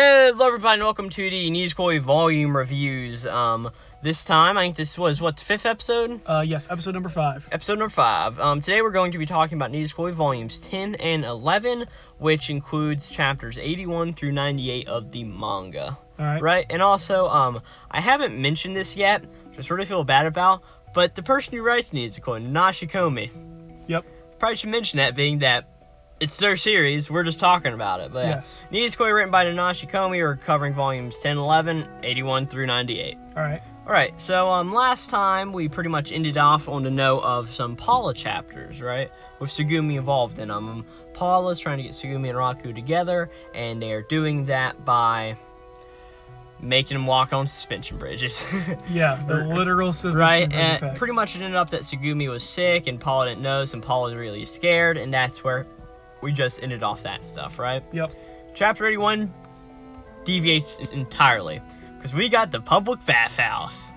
Hello everybody and welcome to the Nisekoi volume reviews. This time, I think this was, the 5th episode? Yes, episode number 5. Episode number 5. Today we're going to be talking about Nisekoi volumes 10 and 11, which includes chapters 81 through 98 of the manga. Alright. Right? And also, I haven't mentioned this yet, which I sort of feel bad about, but the person who writes Nisekoi, Nashikomi. Yep. Probably should mention that, being that it's their series, we're just talking about it. But yes. Nisekoi, written by Nashikomi, are covering volumes 10 and 11, 81 through 98. Alright, so last time we pretty much ended off on the note of some Paula chapters, right? With Tsugumi involved in them. Paula's trying to get Tsugumi and Raku together, and they are doing that by making them walk on suspension bridges. Yeah, the literal suspension right, bridge and effect. pretty much it ended up that Tsugumi was sick, and Paula didn't know, and Paula was really scared, and that's where we just ended off that stuff, right? Yep. Chapter 81 deviates entirely, because we got the public bathhouse,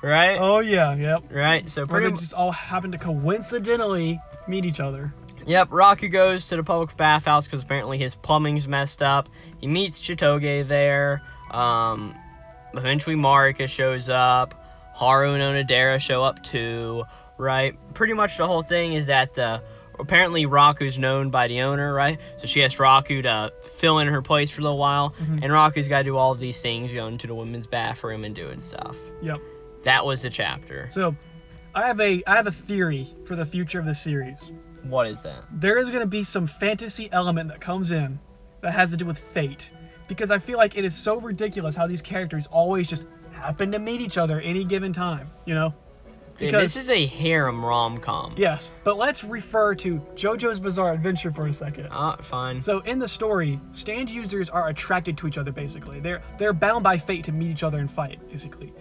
right? Oh, yeah, yep. Right, so Where pretty they just all happen to coincidentally meet each other. Yep, Raku goes to the public bathhouse because apparently his plumbing's messed up. He meets Chitoge there. Eventually Marika shows up. Haru and Onodera show up too, right? Pretty much the whole thing is that apparently Raku's known by the owner, right? So she asked Raku to fill in her place for a little while, and Raku's got to do all of these things, going to the women's bathroom and doing stuff. Yep. That was the chapter. So, I have a theory for the future of this series. What is that? There is going to be some fantasy element that comes in that has to do with fate. Because I feel like it is so ridiculous how these characters always just happen to meet each other any given time, you know? Because this is a harem rom-com. Yes, but let's refer to JoJo's Bizarre Adventure for a second. Fine. So in the story, stand users are attracted to each other, basically. They're bound by fate to meet each other and fight, basically.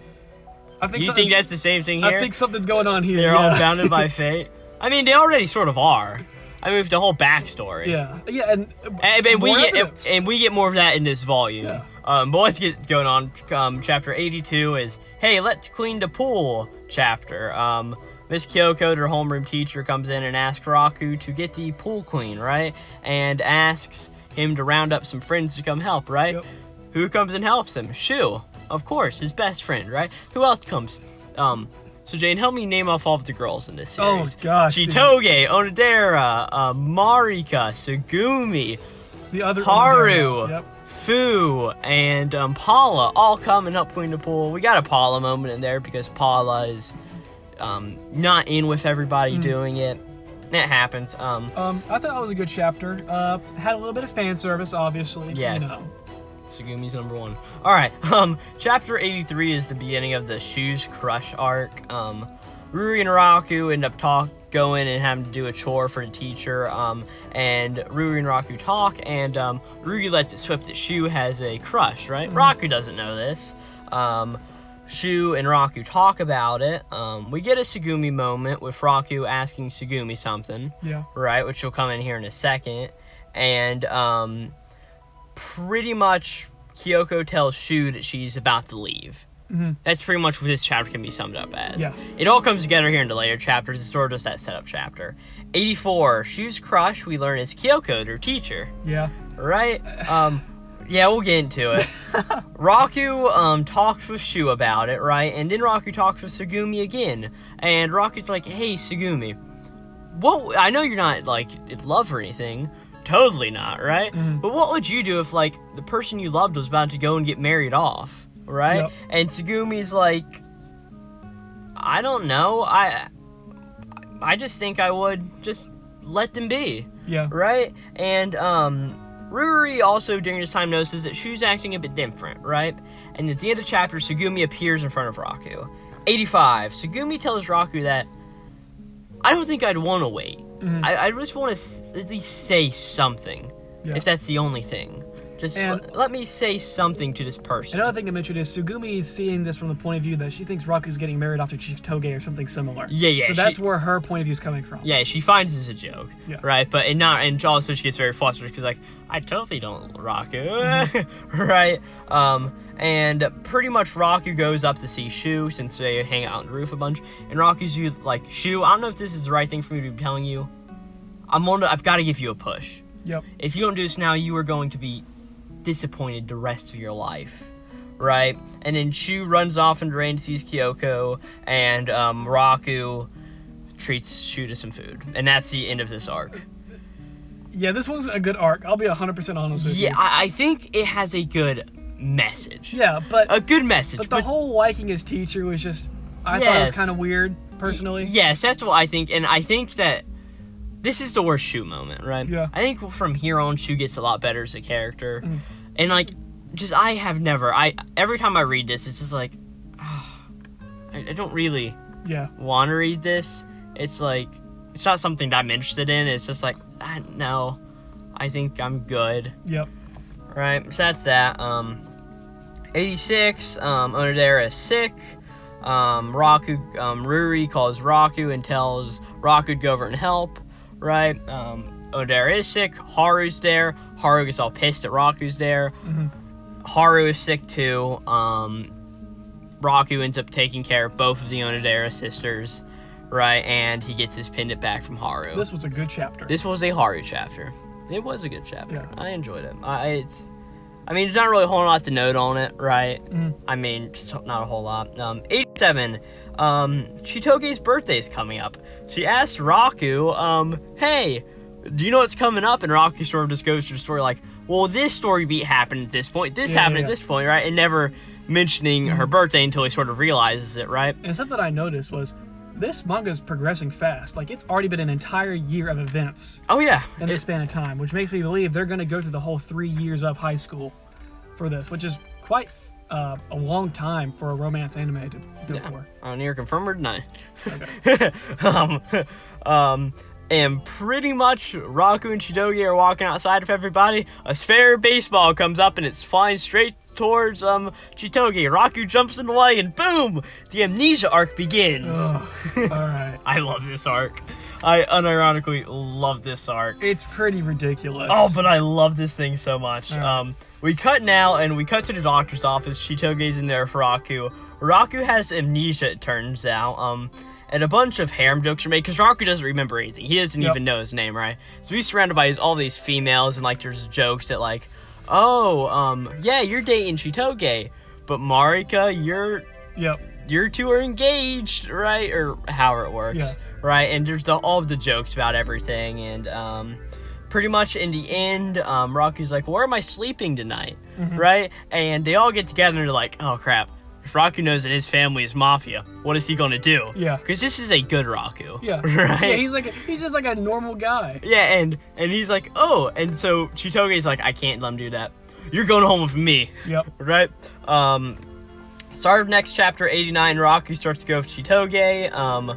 You think that's the same thing here? I think something's going on here. They're all bounded by fate? I mean, they already sort of are. I mean, with the whole backstory. Yeah, and we get more of that in this volume. Yeah. But let's get going on. Chapter 82 is, hey, let's clean the pool chapter. Miss Kyoko, their homeroom teacher, comes in and asks Raku to get the pool clean, right? And asks him to round up some friends to come help, right? Yep. Who comes and helps him? Shu, of course, his best friend, right? Who else comes? So Jane, help me name off all of the girls in this series. Oh gosh. Chitoge, Onodera, Marika, Tsugumi, the other Haru, Yep. Fu, and Paula all come and help clean the pool. We got a Paula moment in there because Paula is not in with everybody doing it. That happens. I thought that was a good chapter. Had a little bit of fan service, obviously. Yes. You know. Tsugumi's number 1. Alright, chapter 83 is the beginning of the Shu's Crush arc. Ruri and Raku end up going and having to do a chore for the teacher, and Ruri and Raku talk, and Ruri lets it slip that Shu has a crush, right? Raku doesn't know this. Shu and Raku talk about it. We get a Tsugumi moment with Raku asking Tsugumi something, right, which will come in here in a second, and pretty much Kyoko tells Shu that she's about to leave. That's pretty much what this chapter can be summed up as. Yeah. It all comes together here in the later chapters. It's sort of just that setup chapter. 84, Shu's crush, we learn, is Kyoko, their teacher. Yeah. Right? Yeah, we'll get into it. Raku talks with Shu about it, right? And then Raku talks with Tsugumi again. And Raku's like, hey, Tsugumi, well, I know you're not, like, in love or anything. Totally not, right? But what would you do if, like, the person you loved was about to go and get married off, right? Yep. And Tsugumi's like, I don't know. I just think I would just let them be. Yeah. Right? And Ruri also during this time notices that Shu's acting a bit different, right? And at the end of the chapter, Tsugumi appears in front of Raku. 85. Tsugumi tells Raku that I don't think I'd want to wait. I just want to at least say something, if that's the only thing. Just let me say something to this person. Another thing to mention is Tsugumi is seeing this from the point of view that she thinks Raku's getting married off to Chitoge or something similar. Yeah. So that's where her point of view is coming from. Yeah, she finds this a joke, right? But and also she gets very flustered because like I totally don't Raku, right? And pretty much Raku goes up to see Shu since they hang out on the roof a bunch. And Raku's like, Shu, I don't know if this is the right thing for me to be telling you. I've got to give you a push. Yep. If you don't do this now, you are going to be disappointed the rest of your life, right? And then Shu runs off into rain, sees Kyoko, and Raku treats Shu to some food. And that's the end of this arc. Yeah, this was a good arc. I'll be 100% honest with you. Yeah, I think it has a good message. Yeah, but... A good message. But the whole liking his teacher was just... I thought it was kind of weird, personally. Yes, that's what I think. And I think that this is the worst Shu moment, right? Yeah. I think from here on, Shu gets a lot better as a character. And, like, just every time I read this, it's just like, I don't really want to read this. It's like, it's not something that I'm interested in. It's just like, no, I think I'm good. Yep. Right, so that's that. 86, Onodera is sick. Ruri calls Raku and tells Raku to go over and help. Right, Onodera is sick. Haru's there. Haru gets all pissed that Raku's there. Haru is sick too. Raku ends up taking care of both of the Onodera sisters. Right, and he gets his pendant back from Haru. This was a good chapter. This was a Haru chapter. It was a good chapter. Yeah. I enjoyed it. There's not really a whole lot to note on it, right? I mean, just not a whole lot. 87, Chitoge's birthday is coming up. She asked Raku, hey, do you know what's coming up? And Raku sort of just goes through the story like, well, this story beat happened at this point. This happened at this point, right? And never mentioning her birthday until he sort of realizes it, right? And something I noticed was, this manga is progressing fast. Like, it's already been an entire year of events. Oh, yeah. In this span of time, which makes me believe they're going to go through the whole 3 years of high school for this, which is quite a long time for a romance anime to go for. I don't hear confirm or deny. Okay. And pretty much Raku and Chitoge are walking outside of everybody. A spare baseball comes up and it's flying straight towards Chitoge. Raku jumps in the way and boom! The Amnesia arc begins. Alright. I love this arc. I unironically love this arc. It's pretty ridiculous. Oh, but I love this thing so much. Right. We cut now and we cut to the doctor's office. Chitoge's in there for Raku. Raku has amnesia, it turns out. And a bunch of harem jokes are made because Raku doesn't remember anything. He doesn't even know his name, right? So he's surrounded by all these females, and like there's jokes that like, yeah, you're dating Chitoge, but Marika, you two are engaged, right? Or however it works, right? And there's all of the jokes about everything, and pretty much in the end, Raku's like, where am I sleeping tonight, right? And they all get together and they're like, oh crap. If Raku knows that his family is mafia, what is he gonna do? Yeah. Because this is a good Raku. Yeah. Right? Yeah, he's just like a normal guy. Yeah, and he's like, oh, and so Chitoge's like, I can't let him do that. You're going home with me. Yep. Right? Start of next chapter, 89, Raku starts to go with Chitoge.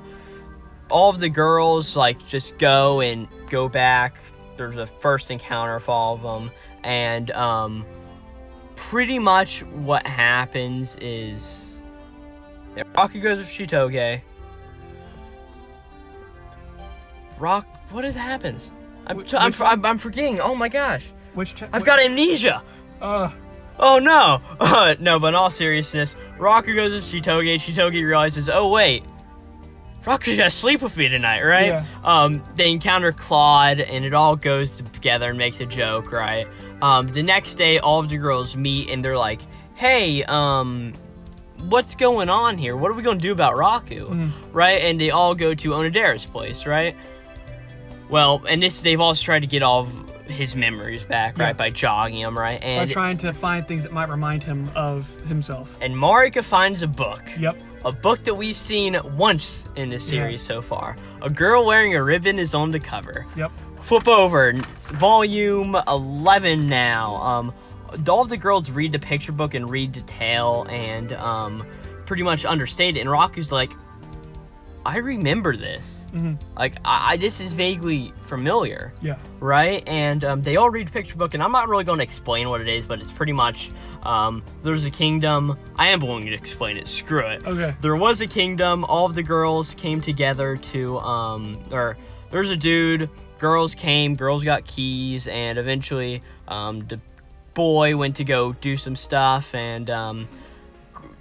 All of the girls, like, just go back. There's a first encounter of all of them. And, pretty much what happens is Raku goes with Chitoge. What happens? I'm forgetting. Oh my gosh. I've got amnesia. Oh no. No, but in all seriousness, Raku goes with Chitoge. Chitoge realizes, oh wait, Raku's gonna sleep with me tonight, right? Yeah. They encounter Claude, and it all goes together and makes a joke, right? The next day, all of the girls meet, and they're like, hey, what's going on here? What are we gonna do about Raku? Right? And they all go to Onodera's place, right? Well, and they've also tried to get all of his memories back, right? By jogging him, right? And by trying to find things that might remind him of himself. And Marika finds a book. Yep. A book that we've seen once in this series so far. A girl wearing a ribbon is on the cover. Yep. Flip over, volume 11 now. All of the girls read the picture book and read the tale and pretty much understate it. And Raku's like, I remember this. Like, this is vaguely familiar. Yeah. Right? And they all read the picture book, and I'm not really going to explain what it is, but it's pretty much, there's a kingdom. I am going to explain it. Screw it. Okay. There was a kingdom. All of the girls came together to, there's a dude. Girls came. Girls got keys, and eventually, the boy went to go do some stuff, and,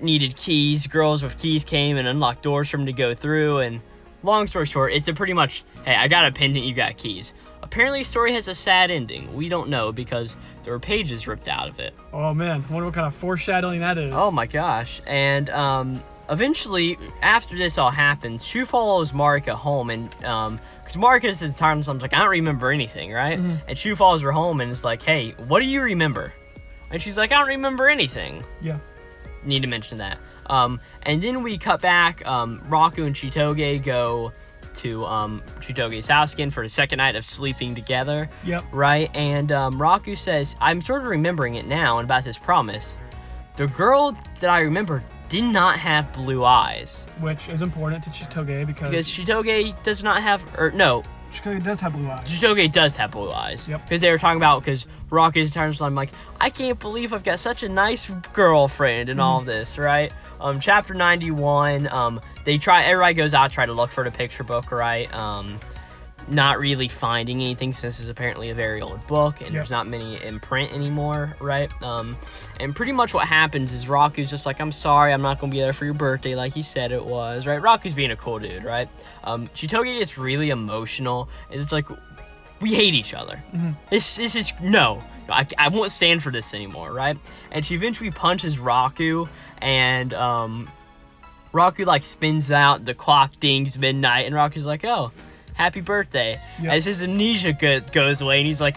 needed keys. Girls with keys came and unlocked doors for him to go through, and long story short, it's a pretty much, hey, I got a pendant, you got keys. apparently the story has a sad ending. We don't know because there were pages ripped out of it. Oh man, I wonder what kind of foreshadowing that is. Oh my gosh. And eventually, after this all happens, Shu follows Marika home, and because Marika is at the time, so I'm like, I don't remember anything, right? And Shu follows her home and is like, hey, what do you remember? And she's like, I don't remember anything. Yeah. Need to mention that. And then we cut back. Raku and Chitoge go to Chitoge's house again for the second night of sleeping together. Yep. Right? And Raku says, I'm sort of remembering it now and about this promise. The girl that I remember did not have blue eyes. Which is important to Chitoge because Chitoge does not have, or no, Chitoge does have blue eyes. Chitoge does have blue eyes. Yep. Because they were talking about, because Rocky's times, I'm like, I can't believe I've got such a nice girlfriend and all this, right? Chapter 91, everybody goes out, try to look for the picture book, right? Not really finding anything since it's apparently a very old book and there's not many in print anymore, right? And pretty much what happens is Raku's just like, I'm sorry, I'm not going to be there for your birthday like you said it was, right? Raku's being a cool dude, right? Chitoge gets really emotional, and it's like, we hate each other. This is, no, I won't stand for this anymore, right? And she eventually punches Raku, and Raku like spins out, the clock dings midnight, and Raku's like, oh, happy birthday. As his amnesia goes away, and he's like,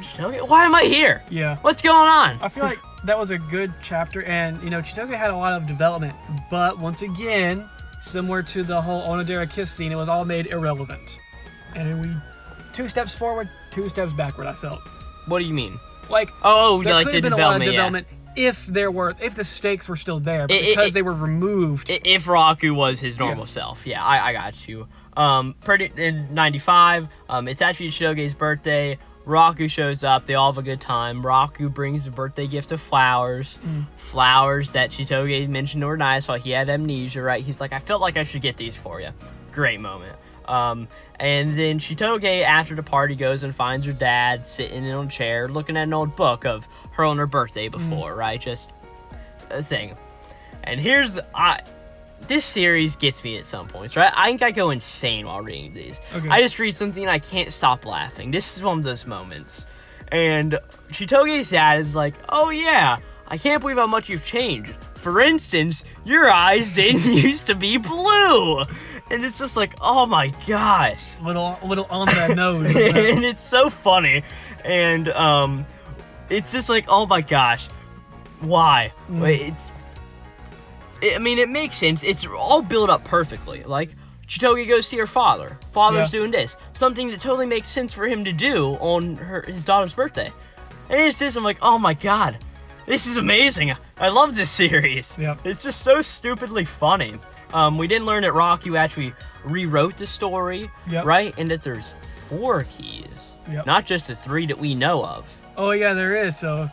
Chitoge, why am I here? Yeah. What's going on? I feel like that was a good chapter, and, you know, Chitoge had a lot of development, but once again, similar to the whole Onodera kiss scene, it was all made irrelevant. And we, 2 steps forward, 2 steps backward, I felt. What do you mean? Like, there like could the have been a lot of development if the stakes were still there, but because they were removed. If Raku was his normal self. Yeah, I got you. In 95, it's actually Chitoge's birthday. Raku shows up. They all have a good time. Raku brings the birthday gift of flowers. Flowers that Chitoge mentioned were nice while he had amnesia, right? He's like, I felt like I should get these for you. Great moment. And then Chitoge, after the party, goes and finds her dad sitting in a chair looking at an old book of her on her birthday before, right? Just a thing. And here's... this series gets me at some points, right? I think I go insane while reading these. Okay. I just read something and I can't stop laughing. This is one of those moments. And Chitoge's dad is like, oh yeah, I can't believe how much you've changed. For instance, your eyes didn't used to be blue. And it's just like, oh my gosh. Little on that nose. And it's so funny. And it's just like, oh my gosh. Why? I mean, it makes sense. It's all built up perfectly. Like, Chitoge goes see her father. Father's doing this. Something that totally makes sense for him to do on his daughter's birthday. And it's this, I'm like, oh my god. This is amazing. I love this series. Yep. It's just so stupidly funny. We didn't learn that Raku actually rewrote the story, right? And that there's 4 keys. Not just the 3 that we know of. Oh yeah, there is. So,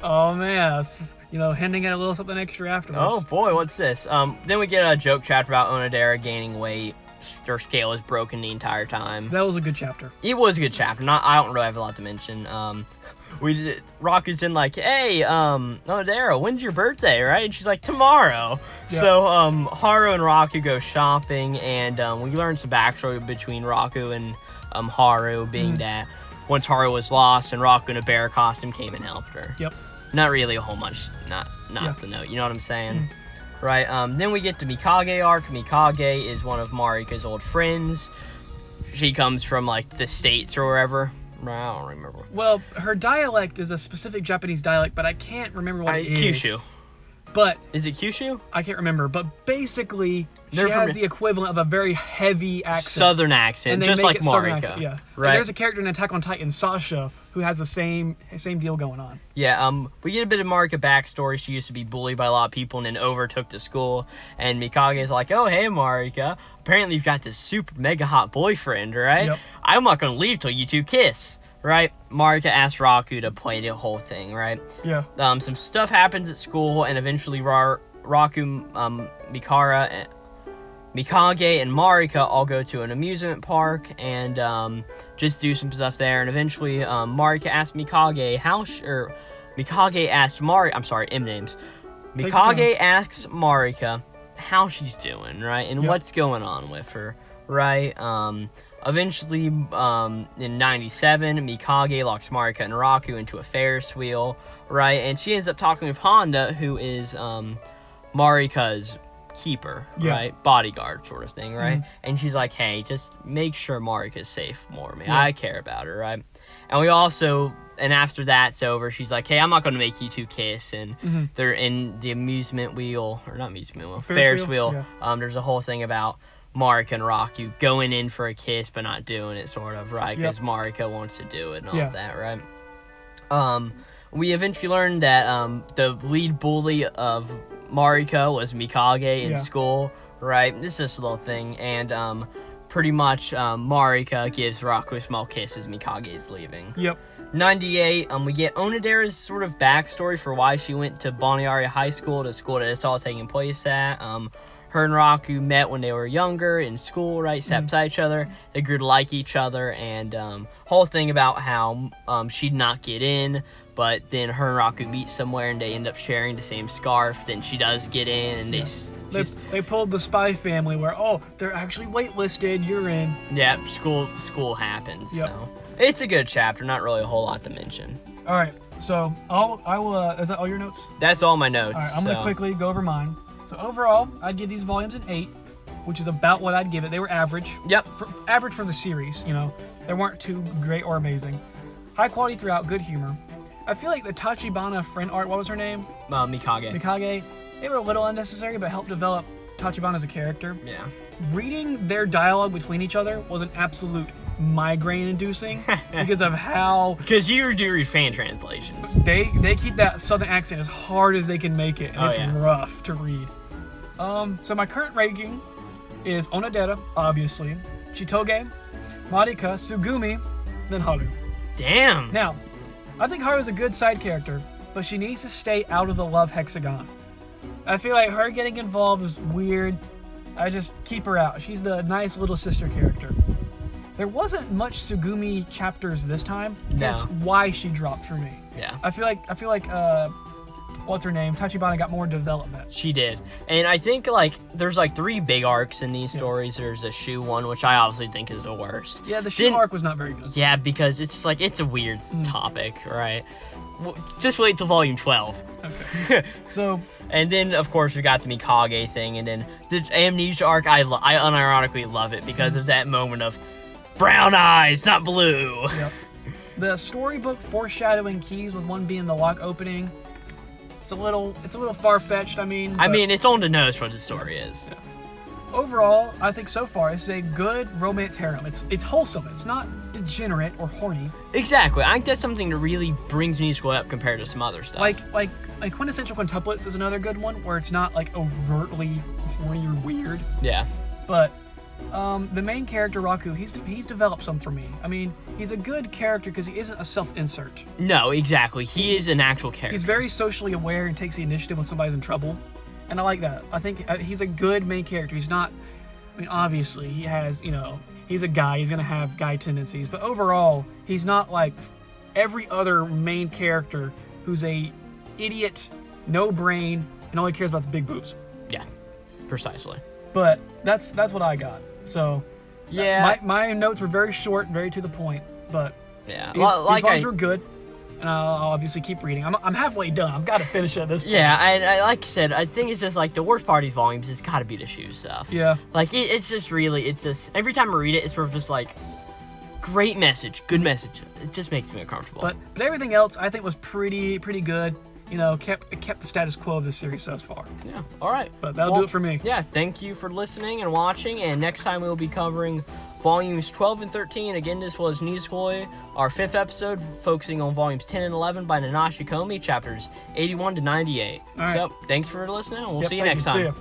oh man, that's... You know, hinting at a little something extra afterwards. Oh boy, what's this? Then we get a joke chapter about Onodera gaining weight. Her scale is broken the entire time. That was a good chapter. It was a good chapter. I don't really have a lot to mention. Raku's in like, hey, Onodera, when's your birthday, right? And she's like, tomorrow. Yeah. So Haru and Raku go shopping, and we learn some backstory between Raku and Haru, being that once Haru was lost and Raku in a bear costume came and helped her. Yep. Not really a whole much, not the note, you know what I'm saying? Right, then we get to Mikage arc. Mikage is one of Marika's old friends. She comes from, like, the States or wherever. I don't remember. Well, her dialect is a specific Japanese dialect, but I can't remember what it is. Kyushu. But... Is it Kyushu? I can't remember, but basically, she has the equivalent of a very heavy accent. Southern accent, just like Marika. Yeah. Right. And there's a character in Attack on Titan, Sasha, who has the same deal going on. Yeah, we get a bit of Marika backstory. She used to be bullied by a lot of people and then overtook the school. And Mikage is like, oh, hey, Marika. Apparently you've got this super mega hot boyfriend, right? Yep. I'm not going to leave till you 2 kiss. Right? Marika asks Raku to play the whole thing, right? Yeah. Some stuff happens at school, and eventually Raku, Mikage, and Marika all go to an amusement park and just do some stuff there. And eventually, Marika asks Mikage Mikage asks Marika. I'm sorry, M names. Mikage asks Marika how she's doing, right, and what's going on with her, right? Eventually, in 97, Mikage locks Marika and Raku into a Ferris wheel, right? And she ends up talking with Honda, who is Marika's keeper, right? Bodyguard sort of thing, right? And she's like, hey, just make sure Marika's safe for me. I care about her, right? And we also, and after that's over, she's like, hey, I'm not going to make you two kiss. And they're in the amusement wheel, or not amusement wheel, Ferris wheel. Yeah. There's a whole thing about Marika and Raku going in for a kiss but not doing it, sort of, right? Because Marika wants to do it and all of that, right? We eventually learned that the lead bully of Marika was Mikage in school, right? This is just a little thing, and pretty much Marika gives Raku a small kiss as Mikage is leaving. 98, we get Onodera's sort of backstory for why she went to Boniaria High School, the school that it's all taking place at. Her and Raku met when they were younger in school, right? Sat beside each other. They grew to like each other, and whole thing about how she'd not get in, but then her and Raku meet somewhere and they end up sharing the same scarf. Then she does get in, and they pulled the Spy Family where, oh, they're actually waitlisted, you're in. Yeah, school happens. So it's a good chapter, not really a whole lot to mention. All right, so I will. Is that all your notes? That's all my notes. All right, I'm gonna quickly go over mine. So overall, I'd give these volumes an 8, which is about what I'd give it. They were average. Average for the series, you know. They weren't too great or amazing. High quality throughout, good humor. I feel like the Tachibana friend art, what was her name? Mikage. They were a little unnecessary, but helped develop Tachibana as a character. Yeah. Reading their dialogue between each other was an absolute migraine-inducing because of how... Because you do read fan translations. They keep that southern accent as hard as they can make it, and it's rough to read. So my current ranking is Onodera, obviously, Chitoge, Marika, Tsugumi, then Haru. Damn. Now, I think Haru's a good side character, but she needs to stay out of the love hexagon. I feel like her getting involved is weird. I just keep her out. She's the nice little sister character. There wasn't much Tsugumi chapters this time. No. That's why she dropped for me. Yeah. I feel like what's her name? Tachibana got more development. She did. And I think, there's, 3 big arcs in these stories. There's a shoe one, which I obviously think is the worst. Yeah, the shoe arc was not very good. Yeah, because it's it's a weird topic, right? Just wait till volume 12. Okay. So... And then, of course, we got the Mikage thing, and then the Amnesia arc, I unironically love it because of that moment of brown eyes, not blue. Yep. The storybook foreshadowing keys with one being the lock opening, it's a little far-fetched, I mean, it's on the nose what the story is. Yeah. Overall, I think so far it's a good romance harem. It's wholesome. It's not degenerate or horny. Exactly. I think that's something that really brings musical up compared to some other stuff. Like Quintessential Quintuplets is another good one where it's not overtly horny or weird. Yeah. But the main character Raku, he's developed some for me. I mean, he's a good character because he isn't a self-insert. No, exactly. He is an actual character. He's very socially aware and takes the initiative when somebody's in trouble. And I like that. I think he's a good main character. He's not... I mean, obviously, he has, he's a guy. He's going to have guy tendencies. But overall, he's not like every other main character who's a idiot, no brain, and only cares about the big boobs. Yeah, precisely. But that's what I got. So, yeah. My notes were very short, very to the point. But yeah, these volumes were good. And I'll obviously keep reading. I'm halfway done. I've got to finish at this point. Yeah, I like I said, I think it's just the worst part of these volumes has got to be the shoe stuff. Yeah. It's just every time I read it, it's sort of just great message, good message. It just makes me uncomfortable. But everything else I think was pretty good. Kept the status quo of this series so far. Yeah. All right. But that'll do it for me. Yeah. Thank you for listening and watching. And next time we will be covering volumes 12 and 13. Again, this was Nisekoi, our 5th episode, focusing on volumes 10 and 11 by Nanashi Komi, chapters 81 to 98. All right. So, thanks for listening, and we'll see you next time. See ya.